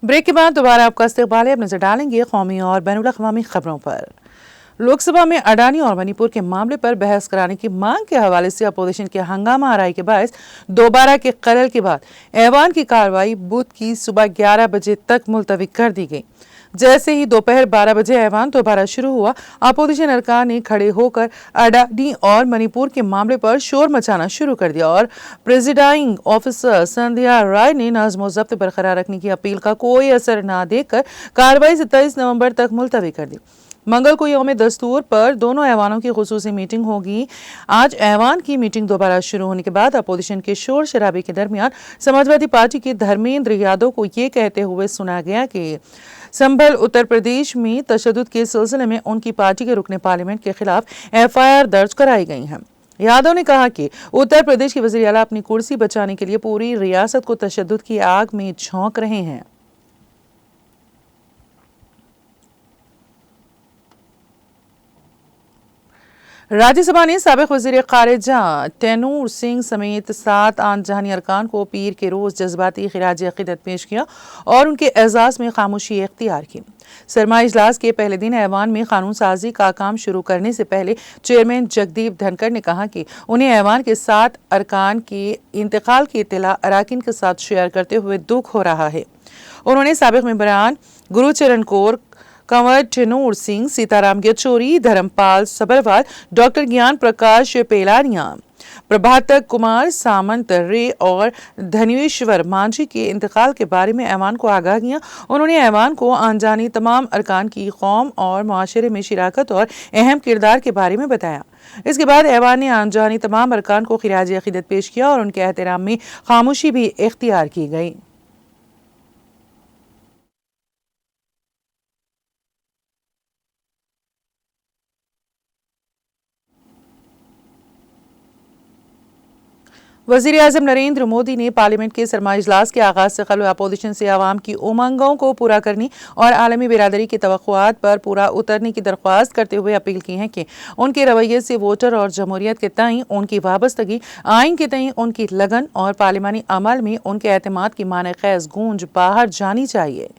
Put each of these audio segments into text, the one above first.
Break के बाद दोबारा आपका इस्तकबाल है। अब नजर डालेंगे कौमी और बैनुल अक़वामी खबरों पर। लोकसभा में अडानी और मणिपुर के मामले पर बहस कराने की मांग के हवाले से अपोजिशन के हंगामा आराई के बायस दोबारा के कलल के बाद ऐवान की कार्रवाई बुध की सुबह 11 बजे तक मुलतवी कर दी गई। जैसे ही दोपहर 12 बजे ऐवान दोबारा शुरू हुआ, अपोजिशन अरकान ने खड़े होकर अडानी और मणिपुर के मामले पर शोर मचाना शुरू कर दिया और प्रेसिडाइंग ऑफिसर संध्या राय ने नज़्म व ज़ब्त बरकरार रखने की अपील का कोई असर न देखकर कार्रवाई 27 नवंबर तक मुलतवी कर दी। मंगल को यौम दस्तूर पर दोनों ऐवानों की खुसूसी मीटिंग होगी। आज ऐवान की मीटिंग दोबारा शुरू होने के बाद अपोजिशन के शोर शराबे के दरमियान समाजवादी पार्टी के धर्मेंद्र यादव को ये कहते हुए सुना गया कि संभल उत्तर प्रदेश में तशद्दुद के सिलसिले में उनकी पार्टी के रुकने पार्लियामेंट के खिलाफ एफआईआर दर्ज कराई गई है। यादव ने कहा कि उत्तर प्रदेश के वज़ीर आला अपनी कुर्सी बचाने के लिए पूरी रियासत को तशद्दुद की आग में झोंक रहे हैं। राज्यसभा ने साबिक वज़ीर ख़ारिजा तैमूर सिंह समेत 7 आन जहानी अरकान को पीर के रोज़ जज्बाती खिराज अक़ीदत पेश किया और उनके एजाज़ में खामोशी इख्तियार की। सरमाई इजलास के पहले दिन ऐवान में कानून साजी का काम शुरू करने से पहले चेयरमैन जगदीप धनखड़ ने कहा कि उन्हें ऐवान के 7 अरकान के इंतकाल की इत्तला अराकीन के साथ शेयर करते हुए दुख हो रहा है। उन्होंने साबिक मेंबरान गुरुचरण कौर, कंवर तैमूर सिंह, सीताराम येचुरी, धर्मपाल सबरवाल, डॉक्टर ज्ञान प्रकाश पेलानिया, प्रभातक कुमार सामंत रे और धनेश्वर मांझी के इंतकाल के बारे में ऐवान को आगाह किया। उन्होंने ऐवान को अनजानी तमाम अरकान की कौम और मुआशरे में शिराकत और अहम किरदार के बारे में बताया। इसके बाद ऐवान ने अनजानी तमाम अरकान को खिराज अक़ीदत पेश किया और उनके एहतराम में खामोशी भी इख्तियार की गई। वज़ीर आज़म नरेंद्र मोदी ने पार्लियामेंट के सरमाई इजलास के आगाज से कबल अपोजिशन से अवाम की उमंगों को पूरा करने और आलमी बिरादरी की तवक्कुआत पर पूरा उतरने की दरख्वास्त करते हुए अपील की है कि उनके रवैये से वोटर और जमहूरियत के तई उनकी वाबस्तगी, आइन के तई उनकी लगन और पार्लिमानी अमल में उनके एतमाद की माने खैज गूंज बाहर जानी चाहिए।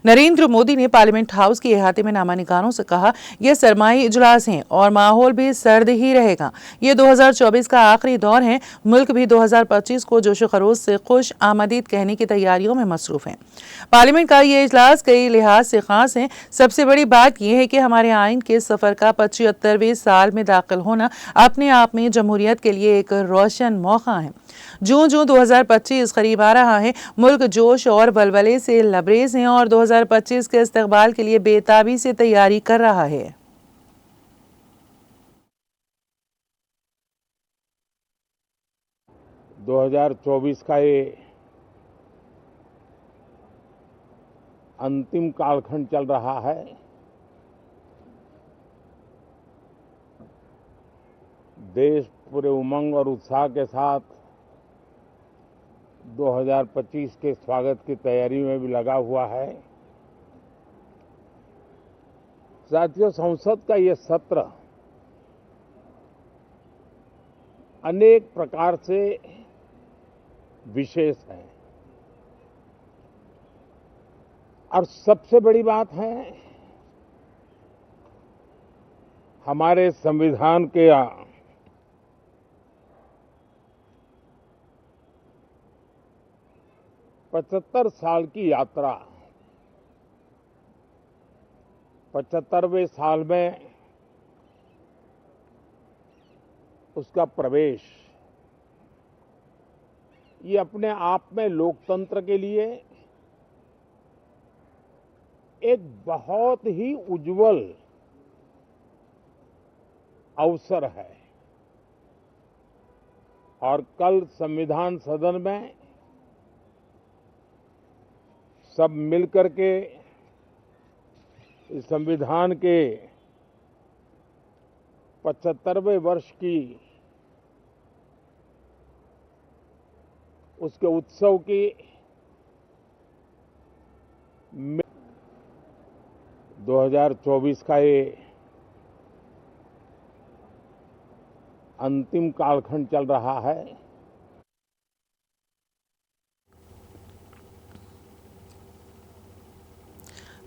नरेंद्र मोदी ने पार्लियामेंट हाउस के अहाते में नामा निगारों से कहा, यह सरमाई इजलास है और माहौल भी सर्द ही रहेगा। ये 2024 का आखिरी दौर है। मुल्क भी 2025 को जोशो खरोश से खुश आमदीद कहने की तैयारियों में मसरूफ है। पार्लियामेंट का ये इजलास कई लिहाज से खास है। सबसे बड़ी बात यह है कि हमारे आइन के सफर का 75वें साल में दाखिल होना अपने आप में जमहूरियत के लिए एक रोशन मौका है। जूं 2025 करीब आ रहा है, मुल्क जोश और बलबले से लबरेज है और 2025 के इस्तकबाल के लिए बेताबी से तैयारी कर रहा है। 2024 का ये अंतिम कालखंड चल रहा है। देश पूरे उमंग और उत्साह के साथ 2025 के स्वागत की तैयारी में भी लगा हुआ है। साथियों, संसद का ये सत्र अनेक प्रकार से विशेष है और सबसे बड़ी बात है, हमारे संविधान के 75 साल की यात्रा, 75वें साल में उसका प्रवेश, ये अपने आप में लोकतंत्र के लिए एक बहुत ही उज्जवल अवसर है। और कल संविधान सदन में सब मिलकर के इस संविधान के 75वें वर्ष की उसके उत्सव की 2024 का ये अंतिम कालखंड चल रहा है।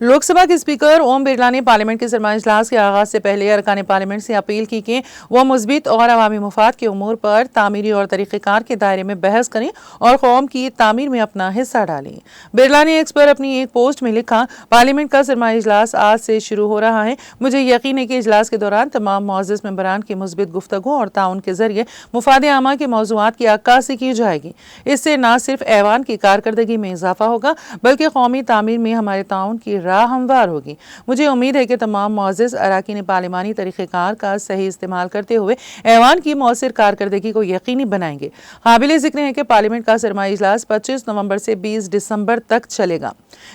लोकसभा के स्पीकर ओम बिरला ने पार्लियामेंट के सरमाई इजलास के आगाज से पहले अरकान पार्लियामेंट से अपील की कि वह मुस्बित और अवामी मुफाद के उमूर पर तामीरी और तरीक़ेकार के दायरे में बहस करें और कौम की तामीर में अपना हिस्सा डालें। बिरला ने एक्स पर अपनी एक पोस्ट में लिखा, पार्लियामेंट का सरमाई इजलास आज से शुरू हो रहा है। मुझे यकीन है कि इजलास के दौरान तमाम मुअज़्ज़ज़ मेंबरान की मुस्बित गुफ्तगू और ताउन के जरिए मुफाद आमा के मौज़ूआत की अक्कासी की जाएगी। इससे न सिर्फ ऐवान की कारकर्दगी में इजाफा होगा बल्कि कौमी तामीर में हमारे ताउन की राह हमवार होगी। मुझे उम्मीद है कि तमाम मुअज़्ज़ज़ अराकीन पार्लिमानी तरीक़ेकार का सही इस्तेमाल करते हुए ऐवान की मौसर कारकर्दगी को यकीनी बनाएंगे। काबिल ज़िक्र है कि पार्लियामेंट का सरमाई इजलास 25 नवंबर से 20 दिसंबर तक चलेगा।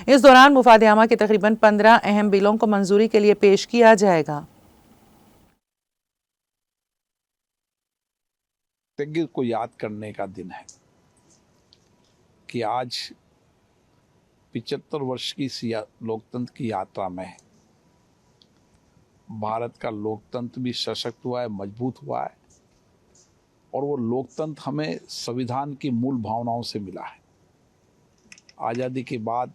इस दौरान मुफाद आमा के तकरीबन 15 अहम बिलों को मंजूरी के लिए पेश किया जाएगा। को याद करने का दिन है कि आज 75 वर्ष की लोकतंत्र की यात्रा में भारत का लोकतंत्र भी सशक्त हुआ है, मजबूत हुआ है और वो लोकतंत्र हमें संविधान की मूल भावनाओं से मिला है। आज़ादी के बाद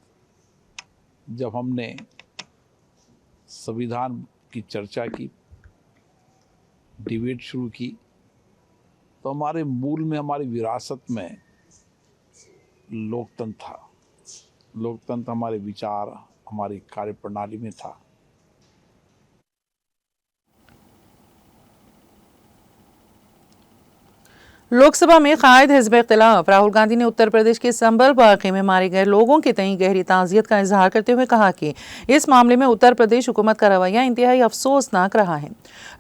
जब हमने संविधान की चर्चा की, डिबेट शुरू की, तो हमारे मूल में, हमारी विरासत में लोकतंत्र था। लोकतंत्र हमारे विचार, हमारी कार्यप्रणाली में था। लोकसभा में कायद हिज़्ब इख्तिलाफ राहुल गांधी ने उत्तर प्रदेश के संभल वाक़े में मारे गए लोगों के तई गहरी ताज़ियत का इजहार करते हुए कहा कि इस मामले में उत्तर प्रदेश हुकूमत का रवैया इंतहाई अफसोसनाक रहा है।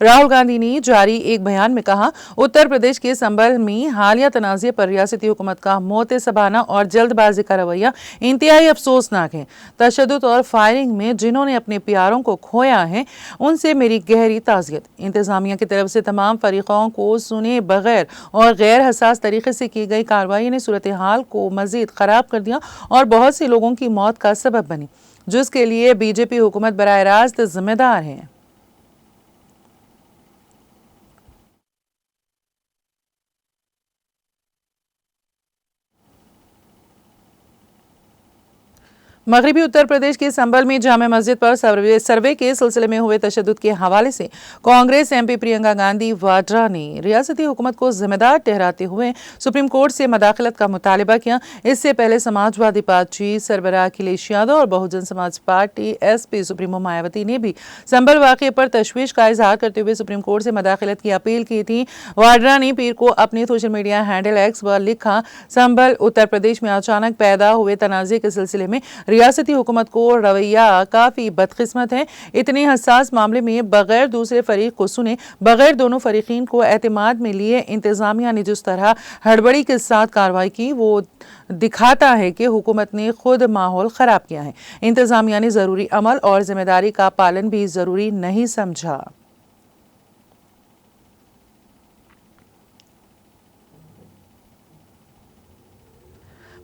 राहुल गांधी ने जारी एक बयान में कहा, उत्तर प्रदेश के संभल में हालिया तनाज़े पर रियासती हुकूमत का मोतसबाना और जल्दबाजी का रवैया इंतहाई अफसोसनाक है। तशद्दुद और फायरिंग में जिन्होंने अपने प्यारों को खोया है, उनसे मेरी गहरी ताज़ियत। इंतजामिया की तरफ से तमाम फरीकों को सुने बगैर और गैर हसास तरीके से की गई कार्रवाई ने सूरत हाल को मजीद खराब कर दिया और बहुत से लोगों की मौत का सबब बनी, जिसके लिए बीजेपी हुकूमत बराह रास्त जिम्मेदार है। मगरबी उत्तर प्रदेश के संभल में जामा मस्जिद पर सर्वे के सिलसिले में हुए तशद्दुद के हवाले से कांग्रेस एमपी प्रियंका गांधी वाड्रा ने रियासती हुकूमत को जिम्मेदार ठहराते हुए सुप्रीम कोर्ट से मदाखलत का मुतालबा किया। इससे पहले समाजवादी पार्टी सरबराह अखिलेश यादव और Bahujan Samaj party SP supremo Mayawati ने भी संभल वाक़े पर तशवीश का इजहार करते हुए सुप्रीम कोर्ट से मदाखलत की अपील की थी। वाड्रा ने पीर को अपने सोशल मीडिया हैंडल एक्स पर लिखा, संभल उत्तर प्रदेश में अचानक पैदा हुए तनाज़े के सिलसिले में रियासती हुकूमत को रवैया काफ़ी बदकिस्मत है। इतने हसास मामले में बगैर दूसरे फरीक को सुने, बगैर दोनों फरीकीन को एतमाद में लिए इंतजामिया ने जिस तरह हड़बड़ी के साथ कार्रवाई की, वो दिखाता है कि हुकूमत ने खुद माहौल ख़राब किया है। इंतजामिया ने ज़रूरी अमल और जिम्मेदारी का पालन भी ज़रूरी नहीं समझा।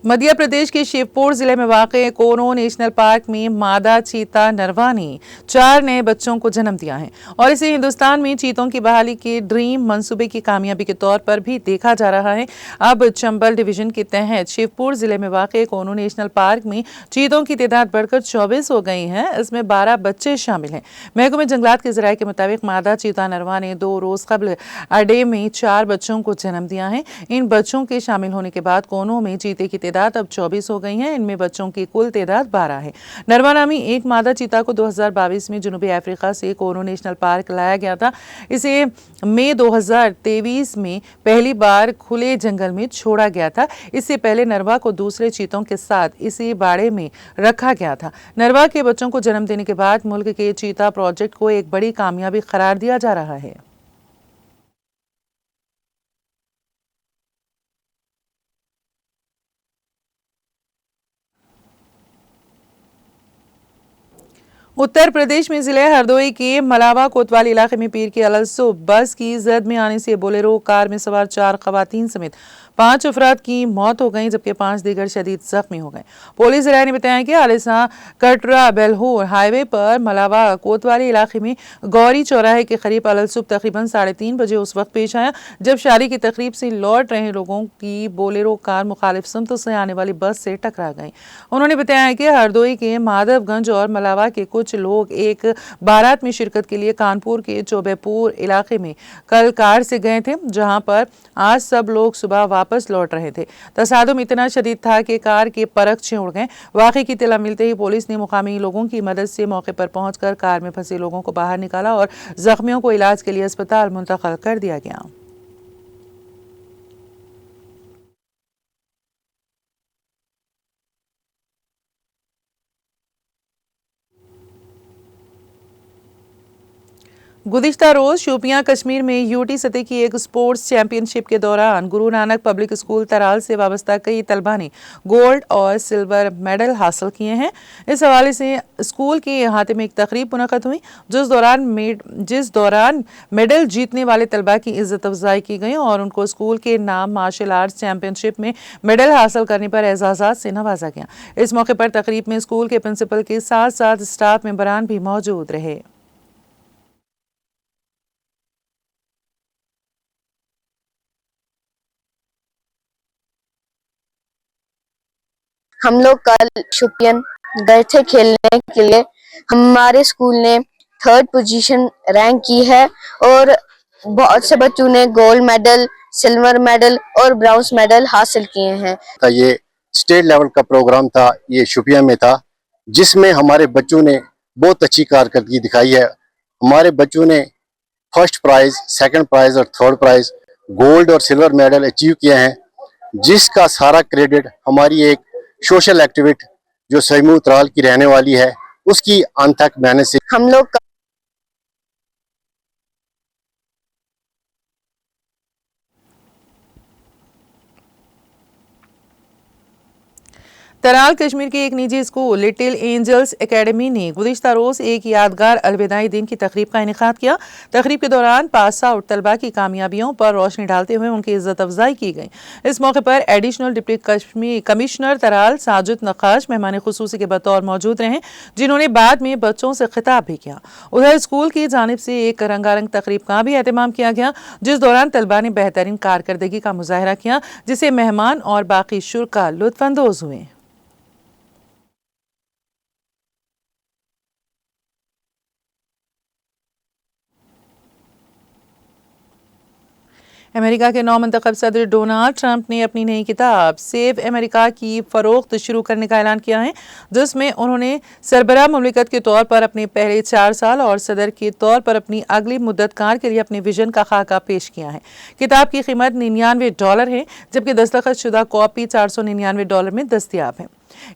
मध्य प्रदेश के शिवपुर जिले में वाक़े कोनो नेशनल पार्क में मादा चीता नरवा ने 4 नए बच्चों को जन्म दिया है और इसे हिंदुस्तान में चीतों की बहाली के ड्रीम मंसूबे की कामयाबी के तौर पर भी देखा जा रहा है। अब चंबल डिवीजन के तहत शिवपुर जिले में वाक़े कोनो नेशनल पार्क में चीतों की तादाद बढ़कर 24 हो गई है। इसमें 12 बच्चे शामिल हैं। महकमे जंगलात के ज़राए के मुताबिक मादा चीता नरवा ने 2 रोज़ कबल अड्डे में 4 बच्चों को जन्म दिया है। इन बच्चों के शामिल होने के बाद कोनो में चीते की तादाद अब 24 हो गई है। इनमें बच्चों की कुल तादाद 12 है। नरवा नामी एक मादा चीता को 2022 में जनूबी अफ्रीका से कोनो नेशनल पार्क लाया गया था। इसे मई 2023 में पहली बार खुले जंगल में छोड़ा गया था। इससे पहले नरवा को दूसरे चीतों के साथ इसी बाड़े में रखा गया था। नरवा के बच्चों को जन्म देने के बाद मुल्क के चीता प्रोजेक्ट को एक बड़ी कामयाबी करार दिया जा रहा है। उत्तर प्रदेश में जिले हरदोई के मलावा कोतवाली इलाके में पीर की अलसुब बस की जद में आने से बोलेरो कार में सवार 4 खवातीन समेत 5 अफराद की मौत हो गई, जबकि 5 दीगर शदीद जख्मी हो गए। पुलिस राय ने बताया कि आलिसा कटरा बेलहूर हाईवे पर मलावा कोतवाली इलाके में गौरी चौराहे के करीब अलसुब तकरीबन 3:30 बजे उस वक्त पेश आया जब शादी की तकरीब से लौट रहे लोगों की बोलेरो कार मुखालिफ समतों से आने वाली बस से टकरा गई। उन्होंने बताया कि हरदोई के माधवगंज और मलावा के कुछ लोग एक बारात में शिरकत के लिए कानपुर के चौबेपुर इलाके में कल कार से गए थे, जहां पर आज सब लोग सुबह वापस लौट रहे थे। तसादुम इतना शदीद था कि कार के परखचे उड़ गए। वाक़े की इत्तला मिलते ही पुलिस ने मुकामी लोगों की मदद से मौके पर पहुंचकर कार में फंसे लोगों को बाहर निकाला और जख्मियों को इलाज के लिए अस्पताल मुंतकिल कर दिया गया। गुज़िश्ता रोज़ शोपियां कश्मीर में यूटी सतह की एक स्पोर्ट्स चैंपियनशिप के दौरान गुरु नानक पब्लिक स्कूल तराल से वाबस्ता कई तलबा ने गोल्ड और सिल्वर मेडल हासिल किए हैं। इस हवाले से स्कूल के अहाते में एक तकरीब मुनक़द हुई जिस दौरान मेडल जीतने वाले तलबा की इज्जत अफजाई की गई और उनको स्कूल के नाम मार्शल आर्ट्स चैंपियनशिप में मेडल हासिल करने पर एजाज़ात से नवाजा गया। इस मौके पर तकरीब में स्कूल के प्रिंसिपल के साथ साथ स्टाफ मेंबरान भी मौजूद रहे। हम लोग कल शोपियन गए थे खेलने के लिए। हमारे स्कूल ने 3rd पोजीशन रैंक की है और बहुत से बच्चों ने गोल्ड मेडल, सिल्वर मेडल और ब्राउन्स मेडल हासिल किए हैं। ये स्टेट लेवल का प्रोग्राम था, ये शोपियां में था, जिसमें हमारे बच्चों ने बहुत अच्छी कारकर्दगी दिखाई है। हमारे बच्चों ने 1st प्राइज, 2nd प्राइज और 3rd प्राइज गोल्ड और सिल्वर मेडल अचीव किए हैं, जिसका सारा क्रेडिट हमारी एक सोशल एक्टिविटी जो सैमू तराल की रहने वाली है उसकी अनथक मेहनत से हम लोग तराल कश्मीर के एक निजी स्कूल लिटिल एंजल्स एकेडमी ने गुज़िश्ता रोज़ एक यादगार अलविदाई दिन की तकरीब का इनेकाद किया। तकरीब के दौरान पास आउट तलबा की कामयाबियों पर रोशनी डालते हुए उनकी इज्जत अफजाई की गई। इस मौके पर एडिशनल डिप्टी कमिश्नर तराल साजिद नक्काश मेहमान खुसूसी के बतौर मौजूद रहे, जिन्होंने बाद में बच्चों से खिताब भी किया। उधर स्कूल की जानिब से एक रंगारंग तकरीब का भी एहतमाम किया गया, जिस दौरान तलबा ने बेहतरीन कारकर्दगी का मुजाहरा किया, जिसे मेहमान और बाकी शुरा लुत्फानंदोज हुए। अमेरिका के नौ मंतखब सदर डोनाल्ड ट्रंप ने अपनी नई किताब सेव अमेरिका की फरोख्त शुरू करने का ऐलान किया है, जिसमें उन्होंने सरबराह मुमलिकत के तौर पर अपने पहले 4 साल और सदर के तौर पर अपनी अगली मुद्दतकार के लिए अपने विजन का खाका पेश किया है। किताब की कीमत $99 है, जबकि दस्तखत शुदा कॉपी $499 में दस्तियाब है।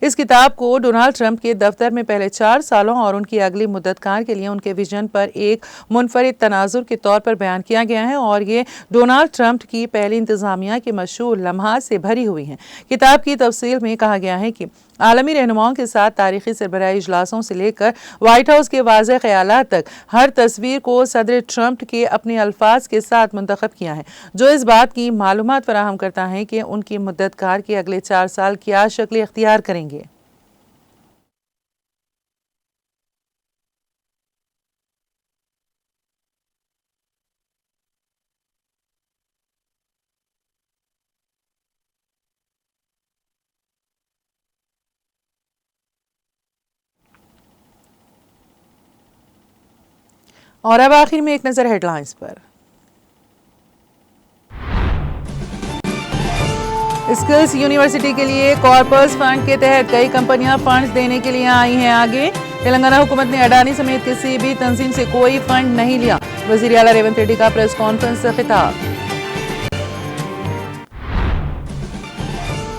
इस किताब को डोनाल्ड ट्रंप के दफ्तर में पहले 4 सालों और उनकी अगली मुद्दतकार के लिए उनके विजन पर एक मुनफरिद तनाजुर के तौर पर बयान किया गया है और ये डोनाल्ड ट्रंप की पहली इंतजामिया के मशहूर लम्हात से भरी हुई है। किताब की तफसील में कहा गया है कि आलमी रहनुमाओं के साथ तारीखी सरबराही इजलासों से लेकर व्हाइट हाउस के वाज़ेह ख्यालात तक हर तस्वीर को सदर ट्रंप के अपने अल्फाज के साथ मुंतखब किया है, जो इस बात की मालूमात फराहम करता है कि उनकी मुद्दतकार के अगले 4 साल क्या शक्ल इख्तियार करेंगे। और अब आखिर में एक नजर हेडलाइंस पर। स्किल्स यूनिवर्सिटी के लिए कॉर्पस फंड के तहत कई कंपनियां फंड्स देने के लिए आई हैं आगे। तेलंगाना हुकूमत ने अडानी समेत किसी भी तंजीम से कोई फंड नहीं लिया। वजीर आला रेवंत रेड्डी का प्रेस कॉन्फ्रेंस से खिताब।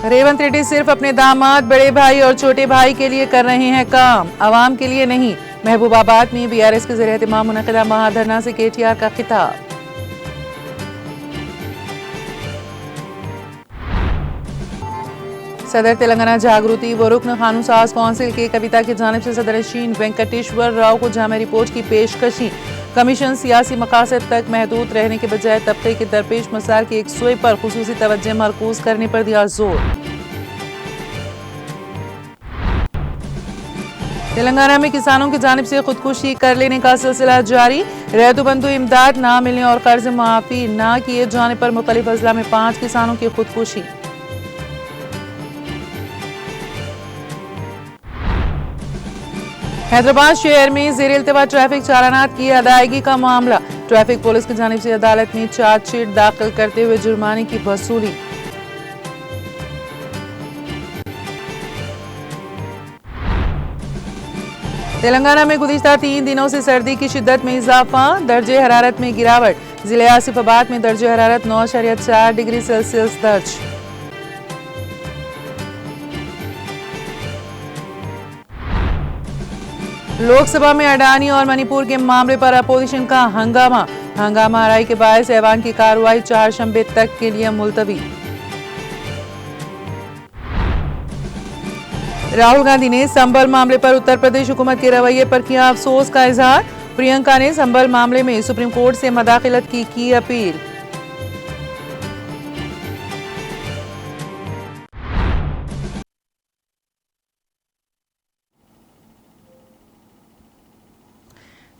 रेवंत रेड्डी सिर्फ अपने दामाद, बड़े भाई और छोटे भाई के लिए कर रहे हैं काम, आवाम के लिए नहीं। महबूबाबाद में बीआरएस के ज़रिए तमाम मुनक़िदा महाधरना से केटीआर का खिताब। सदर तेलंगाना जागृति व रुकन कानून साज कौंसिल के कविता की जानिब से सदर नशीन वेंकटेश्वर राव को जामे रिपोर्ट की पेशकशी। कमीशन सियासी मकासद तक महदूद रहने के बजाय तबके के दरपेश मसाइल की यकसुई पर खुसूसी तवज्जो मरकूज करने पर दिया जोर। तेलंगाना में किसानों की जानिब से खुदकुशी कर लेने का सिलसिला जारी। रैतुबंधु इमदाद ना मिलने और कर्ज माफी ना किए जाने पर मुख्तलिफ अजला में 5 किसानों की खुदकुशी। हैदराबाद शहर में ज़ेर इल्तिवा ट्रैफिक चालानात की अदायगी का मामला। ट्रैफिक पुलिस की जानिब से अदालत में चार्जशीट दाखिल करते हुए जुर्माने की वसूली। तेलंगाना में गुज़िश्ता 3 दिनों से सर्दी की शिद्दत में इजाफा, दर्जे हरारत में गिरावट। जिले आसिफाबाद में दर्जे हरारत 9.4 डिग्री सेल्सियस दर्ज। लोकसभा में अडानी और मणिपुर के मामले पर अपोजिशन का हंगामा आराई के बायस ऐवान की कार्रवाई 4 शंबे तक के लिए मुलतवी। राहुल गांधी ने संभल मामले पर उत्तर प्रदेश हुकूमत के रवैये पर किया अफसोस का इजहार। प्रियंका ने संभल मामले में सुप्रीम कोर्ट से मदाखिलत की अपील।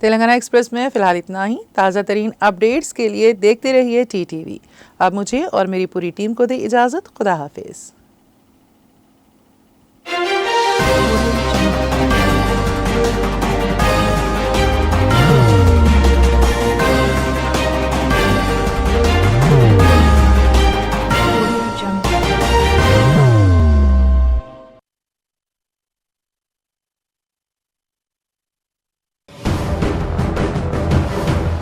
तेलंगाना एक्सप्रेस में फिलहाल इतना ही। ताज़ा तरीन अपडेट्स के लिए देखते रहिए TTV। अब मुझे और मेरी पूरी टीम को दे इजाज़त। खुदा हाफिज़।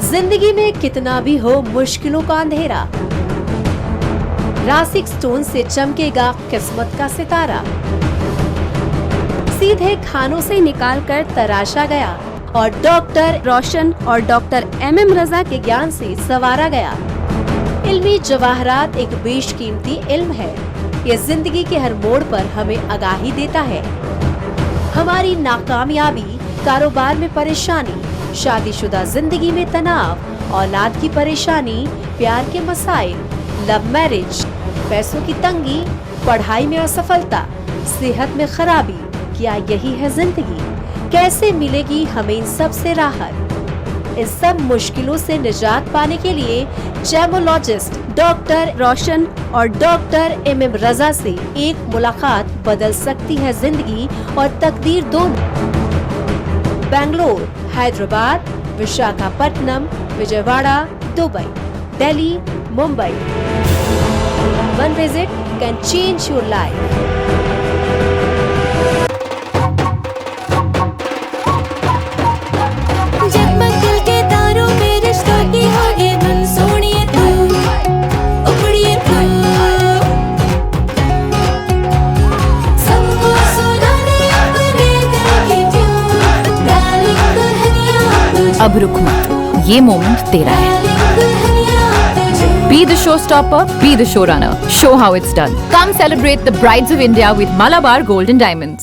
जिंदगी में कितना भी हो मुश्किलों का अंधेरा, रासिक स्टोन से चमकेगा किस्मत का सितारा। सीधे खानों से निकालकर तराशा गया और डॉक्टर रोशन और डॉक्टर MM रजा के ज्ञान से संवारा गया। इल्मी जवाहरात एक बेशकीमती इल्म है। ये जिंदगी के हर मोड़ पर हमें आगाही देता है। हमारी नाकामयाबी, कारोबार में परेशानी, शादीशुदा जिंदगी में तनाव, औलाद की परेशानी, प्यार के मसाइल, लव मैरिज, पैसों की तंगी, पढ़ाई में असफलता, सेहत में खराबी, क्या यही है जिंदगी? कैसे मिलेगी हमें इन सब से राहत? इन सब मुश्किलों से निजात पाने के लिए जेमोलॉजिस्ट डॉक्टर रोशन और डॉक्टर MM रजा से एक मुलाकात बदल सकती है जिंदगी और तकदीर दोनों। Bangalore, Hyderabad, Visakhapatnam, Vijayawada, Dubai, Delhi, Mumbai. One visit can change your life. जगमग दिल के तारों में रिश्तों की होगी धुन, सोनिए तू, उपड़िए तू, सबको सुनाने अपने दिल की ट्यून, डार्लिंग दुल्हनिया तुझे, अब रुक मत, ये मोमेंट तेरा है। Be the showstopper, be the showrunner. Show how it's done. Come celebrate the Brides of India with Malabar Gold and Diamonds.